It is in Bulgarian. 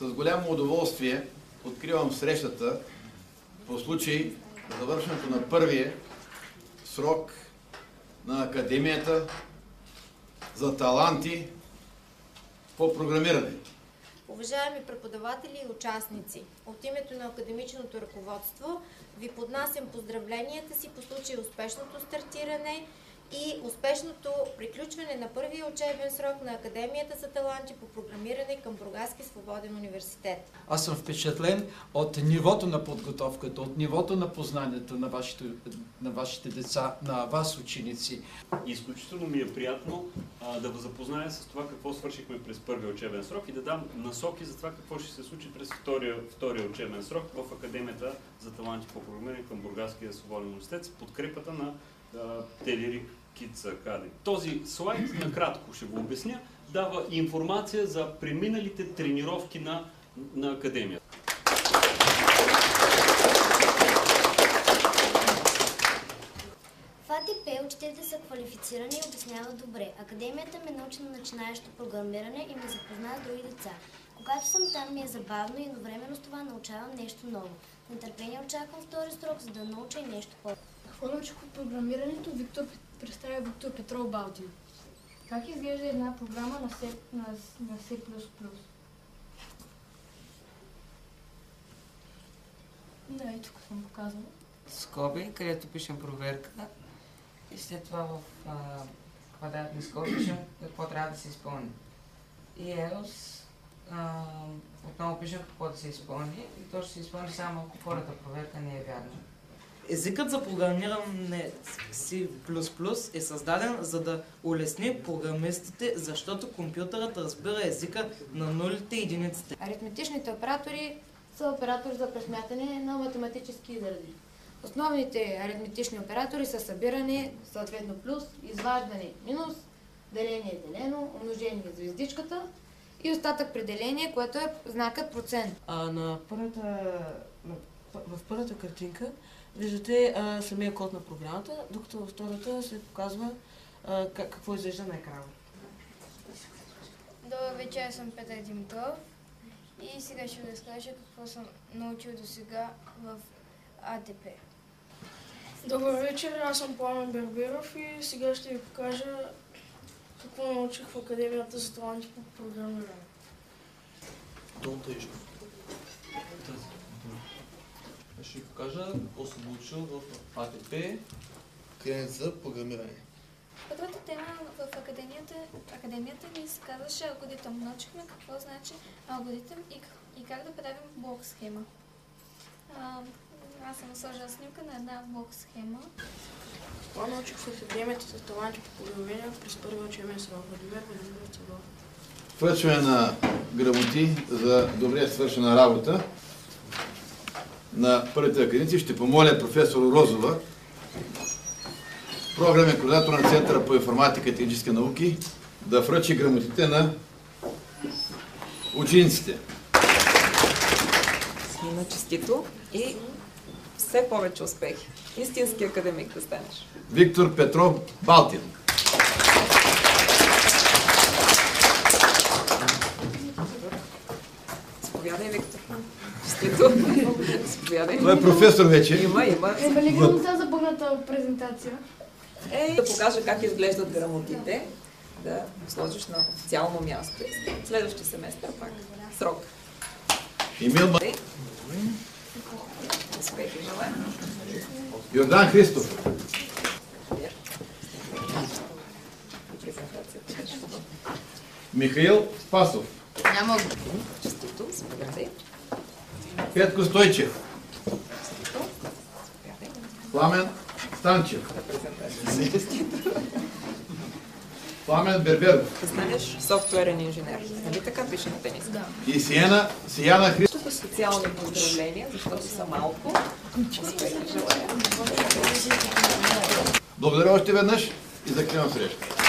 С голямо удоволствие откривам срещата по случай завършването на първия срок на Академията за таланти по програмиране. Уважаеми преподаватели и участници, от името на академичното ръководство ви поднасям поздравленията си по случай успешното стартиране и успешното приключване на първия учебен срок на Академията за таланти по програмиране към Бургаски свободен университет. Аз съм впечатлен от нивото на подготовката, от нивото на познанието на вашите деца, на вас ученици. Изключително ми е приятно да ви запозная с това какво свършихме през първия учебен срок и да дам насоки за това какво ще се случи през втория учебен срок в Академията за таланти по програмиране към Бургаския свободен университет с подкрепата на Телерик Kids Academy. Този слайд, накратко ще го обясня, дава информация за преминалите тренировки на Академията. В АТП учителите са квалифицирани и обясняват добре. Академията ме научи на начинаещо програмиране и ме запозна с други деца. Когато съм там ми е забавно и едновременно с това научавам нещо ново. С нетърпение очаквам втори срок, за да науча и нещо повече. Какво научих от програмирането? Представя Виктор Петров Балтин. Как изглежда една програма на C++? Да, и тук съм показала. Скоби, където пишем проверка и след това в квадратни скоби пишем какво трябва да се изпълни. И else отново пишем какво да се изпълни и то ще се изпълни само ако втората проверка не е вярна. Езикът за програмиране C++ е създаден за да улесни програмистите, защото компютърът разбира езика на нулите и единиците. Аритметичните оператори са оператори за пресмятане на математически изрази. Основните аритметични оператори са събиране, съответно плюс, изваждане минус, деление делено, умножение звездичката и остатък при деление, което е знакът процент. В първата картинка виждате самия код на програмата, докато във втората се показва какво изглежда на екрана. Добър вечер, аз съм Петър Димитров и сега ще ви разкажа какво съм научил до сега в АТП. Добър вечер, аз съм Пламен Берберов и сега ще ви покажа какво научих в Академията за таланти по програмиране. Ще ви покажа какво съм учил в АТП, Академията за програмиране. Първата тема в академията ни се казваше алгоритъм. Научихме какво значи алгоритъм и как да правим блок схема. Аз съм сложила снимка на една блок схема. Това научих в Академията за таланти по програмиране през първия учебен срок. Връчване на грамоти за добре свършена работа на първите академици. Ще помоля професор Розова, програмен координатор на Центъра по информатика и технически науки, да връчи грамотите на учениците. Снима честито и все повече успехи. Истински академик да станеш. Виктор Петров Балтин. Заповядай, Виктор. Честито. Заповядай. Той е професор вече. Има. Има ли грамота за пълната презентация? Да покажа как изглеждат грамотите, да сложиш на официално място. Следващия семестър пак. Срок. Емил Успехи желаем. Йордан Христов. Михаил Спасов. Няма го. Честито. Заповядай. Петко Стойчев. Пламен Станчев. Пламен Берберов. Станеш софтуерен инженер. Нали така пише на тениска? Да. И Сияна Христов. Тук специални поздравления, защото са малко. Успехи желая. Благодаря още веднъж и закривам среща.